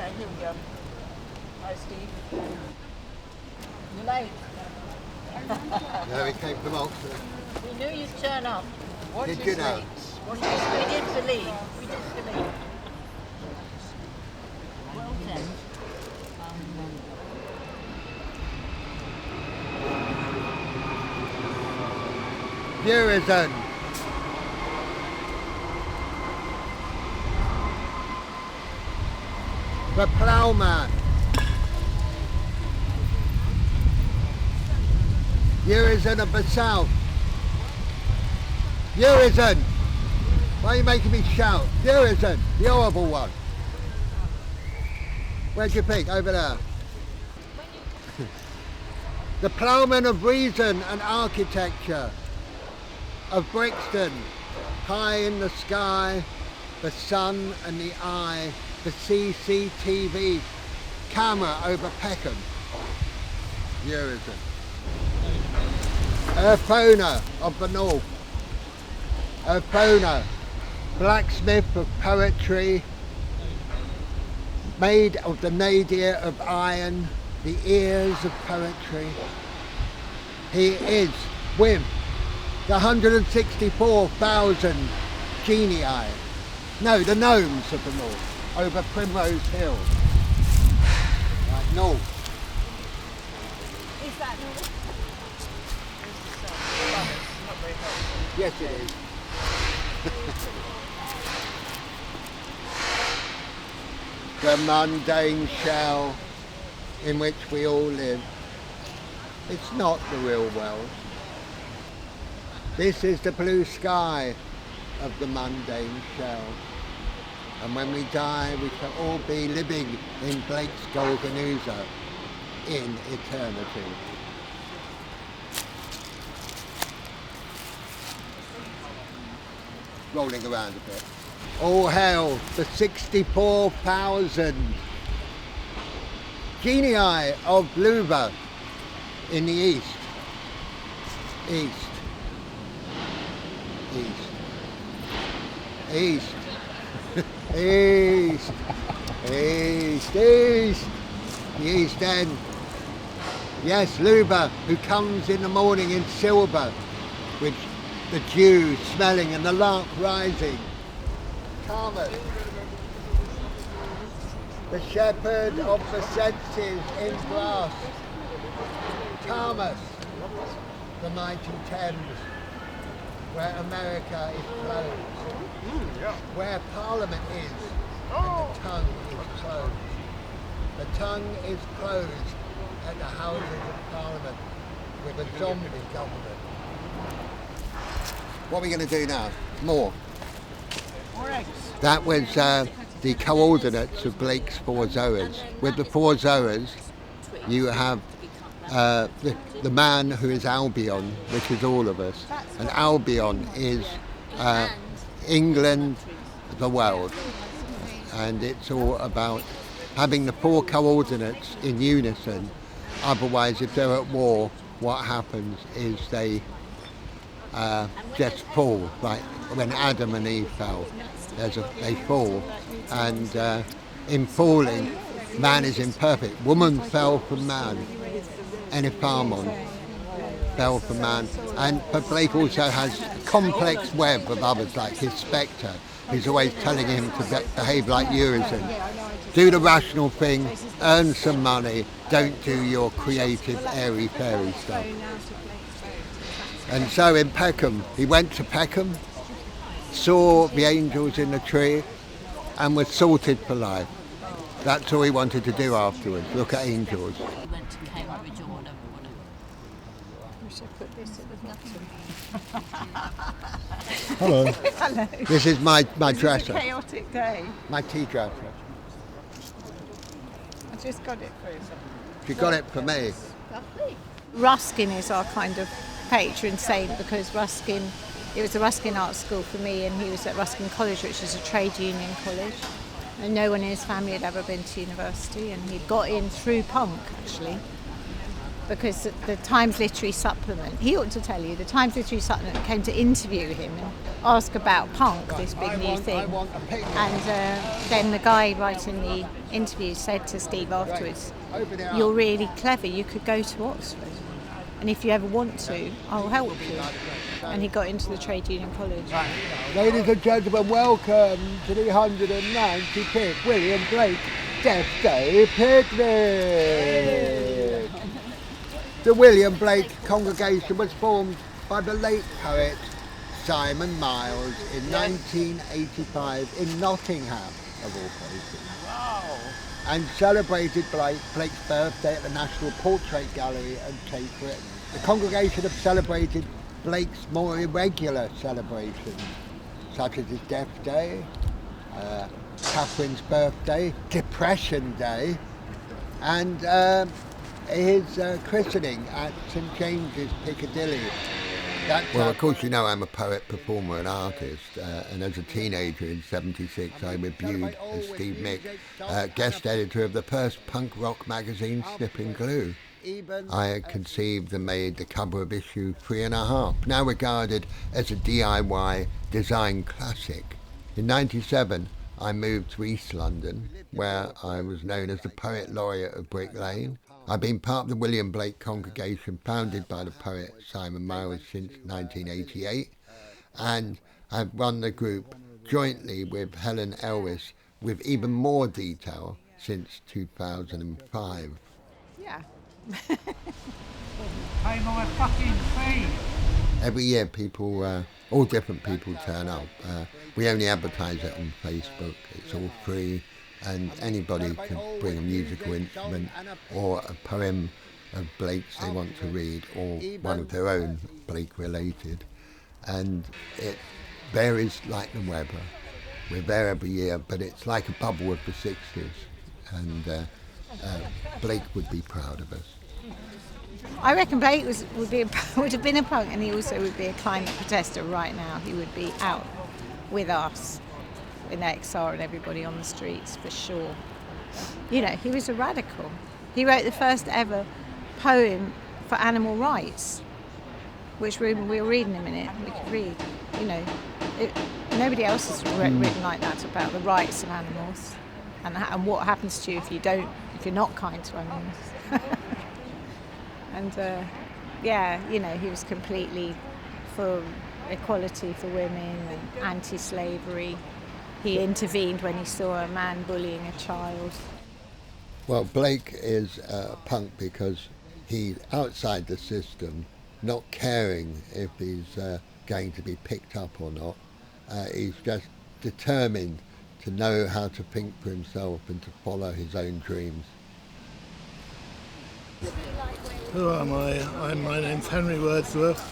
Okay, here we go. Hi, Steve. You're late. No, we came from Oxford. We knew you'd turn up. Did you know? We did believe. We did believe. Well then. Viewers. The ploughman. Urizen of the South. Urizen! Why are you making me shout? Urizen, the horrible one. Where'd you pick? Over there. The ploughman of reason and architecture of Brixton. High in the sky, the sun and the eye, the CCTV camera over Peckham. Urizen. Earthowner of the North. Earthowner, blacksmith of poetry, made of the nadir of iron, the ears of poetry. He is with the 164,000 genii, no, the gnomes of the North, over Primrose Hill. Right, north. Is that north? Yes, it is. The mundane shell in which we all live. It's not the real world. This is the blue sky of the mundane shell. And when we die, we shall all be living in Blake's Golden Oozer in eternity. Rolling around a bit. All hail the 64,000 genii of Luba in the east. East. East. East. East. East. East. The East End. Yes, Luba, who comes in the morning in silver, with the dew smelling and the lark rising. Thomas, the shepherd of the senses in grass. Thomas, the mighty Thames, where America is closed, where Parliament is, and the tongue is closed. The tongue is closed at the Houses of Parliament with a zombie government. What are we going to do now? More. That was the coordinates of Blake's four zoas. With the four zoas, you have the man who is Albion, which is all of us. And Albion is England, the world. And it's all about having the four coordinates in unison. Otherwise, if they're at war, what happens is they just fall, like when Adam and Eve fell. They fall, and in falling, man is imperfect. Woman fell from man. Enipharmon fell from man. But Blake also has a complex web of others, like his spectre, who's always telling him to behave like Urizen. Do the rational thing, earn some money, don't do your creative airy-fairy stuff. And so in Peckham, he went to Peckham, saw the angels in the tree, and was sorted for life. That's all he wanted to do afterwards, look at angels. We went to Cambridge or whatever. We should put this at the bottom. Hello. Hello. This is my dresser. It's a chaotic day. My tea dresser. I just got it for you. She got it for me. Lovely. Ruskin is our kind of patron saint because Ruskin, it was a Ruskin art school for me, and he was at Ruskin College, which is a trade union college. And no one in his family had ever been to university, and he got in through punk, actually. because the Times Literary Supplement, he ought to tell you, the Times Literary Supplement came to interview him and ask about punk, this big new thing. And then the guy writing the interview said to Steve afterwards, "You're really clever, you could go to Oxford. And if you ever want to, I'll help you." And he got into the Trade Union College. Ladies and gentlemen, welcome to the 195th William Blake Deathday Picnic. The William Blake congregation was formed by the late poet Simon Miles in 1985 in Nottingham, of all places. And celebrated Blake's birthday at the National Portrait Gallery and Tate Britain. The congregation have celebrated Blake's more irregular celebrations, such as his Death Day, Catherine's birthday, Depression Day, and his christening at St James's, Piccadilly. Well, of course, you know I'm a poet, performer and artist, and as a teenager in '76 I reviewed as Steve Mick, guest editor of the first punk rock magazine Snipping Glue. I had conceived and made the cover of issue 3½, now regarded as a DIY design classic. In '97 I moved to East London, where I was known as the Poet Laureate of Brick Lane. I've been part of the William Blake congregation founded by the poet Simon Miles since 1988, and I've run the group jointly with Helen Elwes with even more detail since 2005. Yeah. Pay my fucking fee. Every year people, all different people turn up. We only advertise it on Facebook. It's all free. And anybody can bring a musical instrument or a poem of Blake's they want to read, or one of their own Blake related, and it varies like the weather. We're there every year, but it's like a bubble of the 60s, and Blake would be proud of us. I reckon Blake would have been a punk, and he also would be a climate protester right now. He would be out with us in XR and everybody on the streets, for sure. You know, he was a radical. He wrote the first ever poem for animal rights, which we'll read in a minute. We could read. You know, nobody else has written like that about the rights of animals and what happens to you if you're not kind to animals. And yeah, you know, he was completely for equality for women and anti-slavery. He intervened when he saw a man bullying a child. Well, Blake is a punk because he's outside the system, not caring if he's going to be picked up or not. He's just determined to know how to think for himself and to follow his own dreams. Who am I? My name's Henry Wordsworth.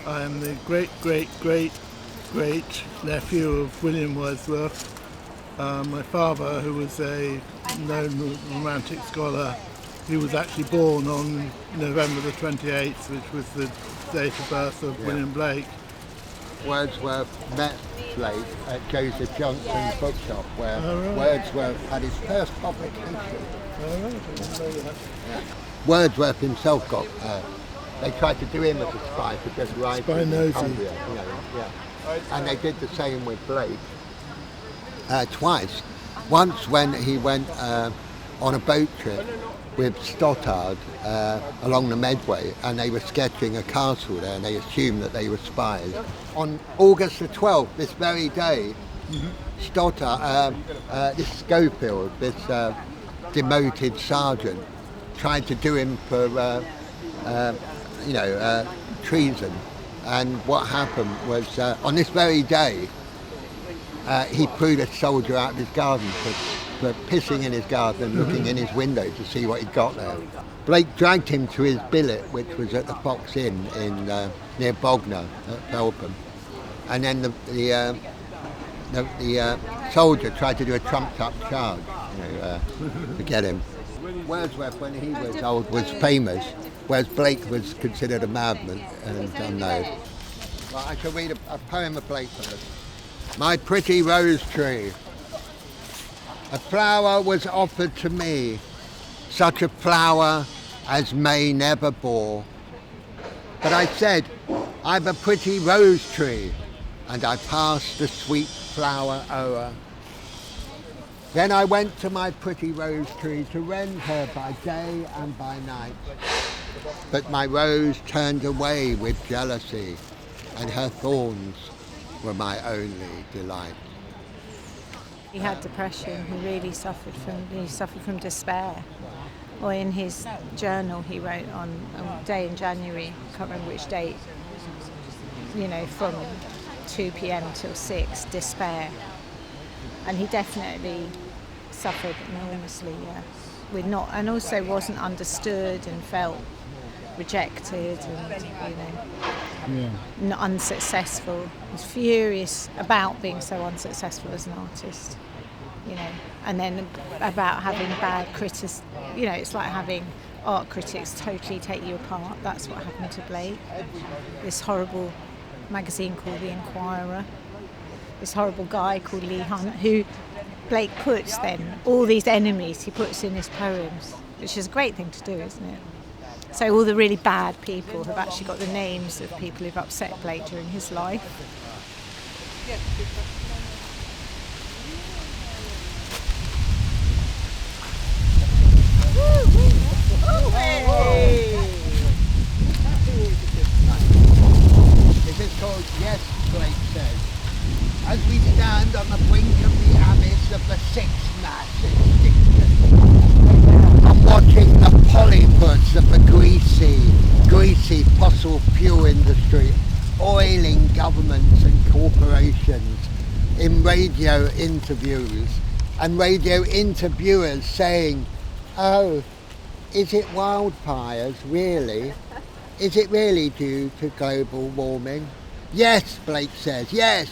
I am the great nephew of William Wordsworth. My father, who was a known romantic scholar, he was actually born on November the 28th, which was the date of birth of William Blake. Wordsworth met Blake at Joseph Johnson's bookshop, where Wordsworth had his first publication. Wordsworth himself got, they tried to do him as a spy for just writing. Spy nosy. And they did the same with Blake twice. Once when he went on a boat trip with Stoddard along the Medway, and they were sketching a castle there, and they assumed that they were spies. On August the 12th, this very day, Stoddard, this Schofield, this demoted sergeant, tried to do him for, treason. And what happened was, on this very day, he threw the soldier out of his garden for pissing in his garden and looking in his window to see what he'd got there. Blake dragged him to his billet, which was at the Fox Inn in near Bognor at Felpham. And then the soldier tried to do a trumped-up charge to get him. Wordsworth, when he was old, was famous, whereas Blake was considered a madman and unknown. Well, I shall read a poem of Blake first. My pretty rose tree. A flower was offered to me, such a flower as May never bore. But I said, I'm a pretty rose tree, and I passed the sweet flower o'er. Then I went to my pretty rose tree to rend her by day and by night. But my rose turned away with jealousy, and her thorns were my only delight. He had depression. He really suffered from despair. Or in his journal, he wrote on a day in January, I can't remember which date, from 2 p.m. till 6, despair. And he definitely suffered enormously, and also wasn't understood and felt rejected and not unsuccessful. He was furious about being so unsuccessful as an artist, and then about having bad critics. It's like having art critics totally take you apart. That's what happened to Blake. This horrible magazine called The Inquirer, this horrible guy called Leigh Hunt, who Blake puts then, all these enemies he puts in his poems, which is a great thing to do, isn't it? So all the really bad people have actually got the names of people who've upset Blake during his life. This is called Yes, Blake Says. As we stand on the brink of the abyss of the sixth mass extinction, I'm watching the polyputs of the greasy fossil fuel industry oiling governments and corporations in radio interviews, and radio interviewers saying, "Oh, is it wildfires, really? Is it really due to global warming?" Yes, Blake says, yes.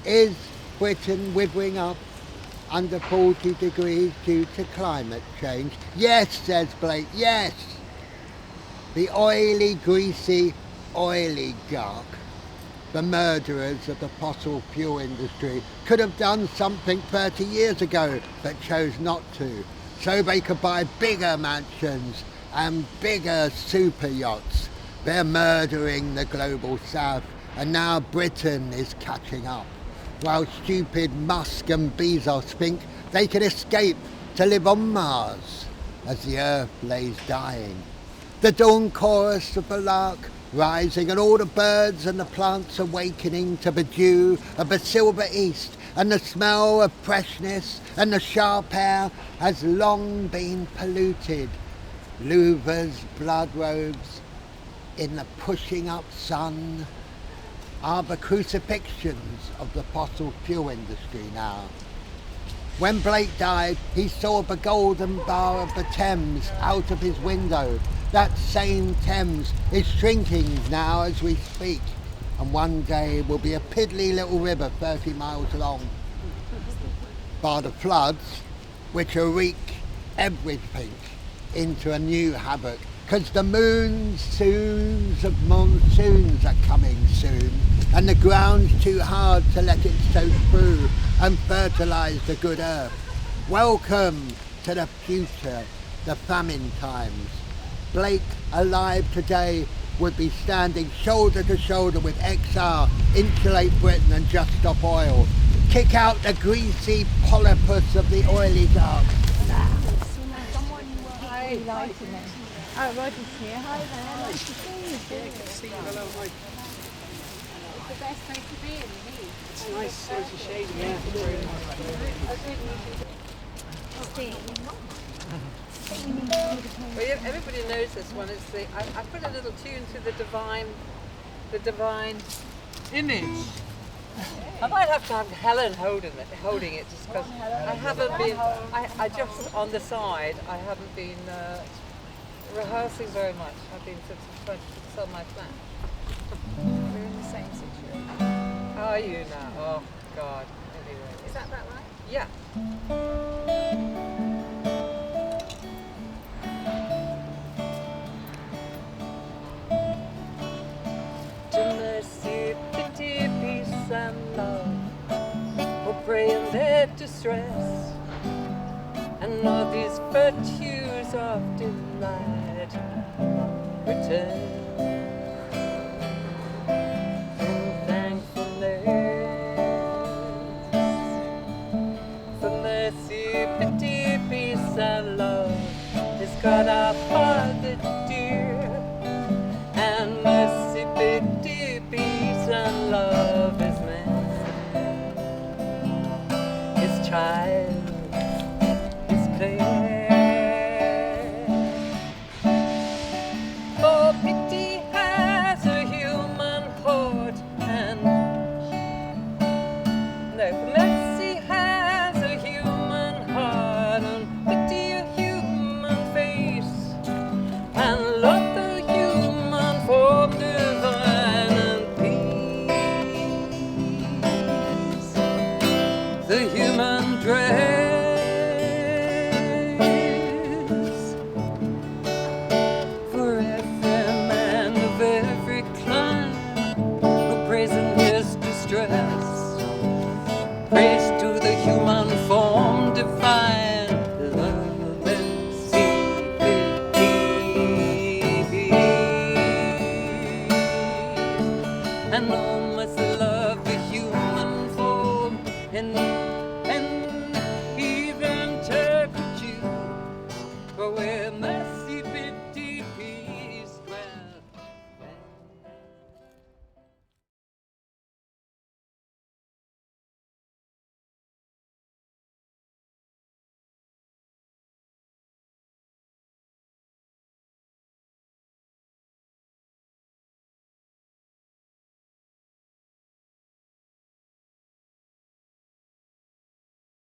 Is Britain withering up under 40 degrees due to climate change? Yes, says Blake, yes. The oily, greasy oligarch, the murderers of the fossil fuel industry, could have done something 30 years ago, but chose not to. So they could buy bigger mansions and bigger super yachts. They're murdering the global south, and now Britain is catching up, while stupid Musk and Bezos think they can escape to live on Mars as the earth lays dying. The dawn chorus of the lark rising, and all the birds and the plants awakening to the dew of the silver east, and the smell of freshness and the sharp air has long been polluted. Louvre's blood robes in the pushing up sun are the crucifixions of the fossil fuel industry now. When Blake died, he saw the golden bar of the Thames out of his window. That same Thames is shrinking now as we speak, and one day will be a piddly little river 30 miles long. Bar the floods, which will wreak everything into a new havoc, because the monsoons of monsoons are coming soon, and the ground's too hard to let it soak through and fertilise the good earth. Welcome to the future, the famine times. Blake, alive today, would be standing shoulder to shoulder with XR, Insulate Britain and Just Stop Oil. Kick out the greasy polypus of the oligarchs. Hi, oh, Roger's here. Hi there. Nice to see you. Good to see you. Hello, hi. It's the best place to be in, isn't it? It's nice, nice and shady. Yeah, very nice. Well, yeah, everybody knows this one. It's the I put a little tune to the divine Image. I might have to have Helen holding it just because I haven't been. I just on the side. I haven't been rehearsing very much. I've been sort of trying to sell my flat. We're in the same situation. How are you now? Oh God. Anyway. Is that about right? Yeah. To mercy, pity, peace and love, for pray in their distress. and all these virtues of delight return in thankfulness for mercy, pity, peace, and love is God our Father dear, and mercy, pity, peace, and love is man, his child.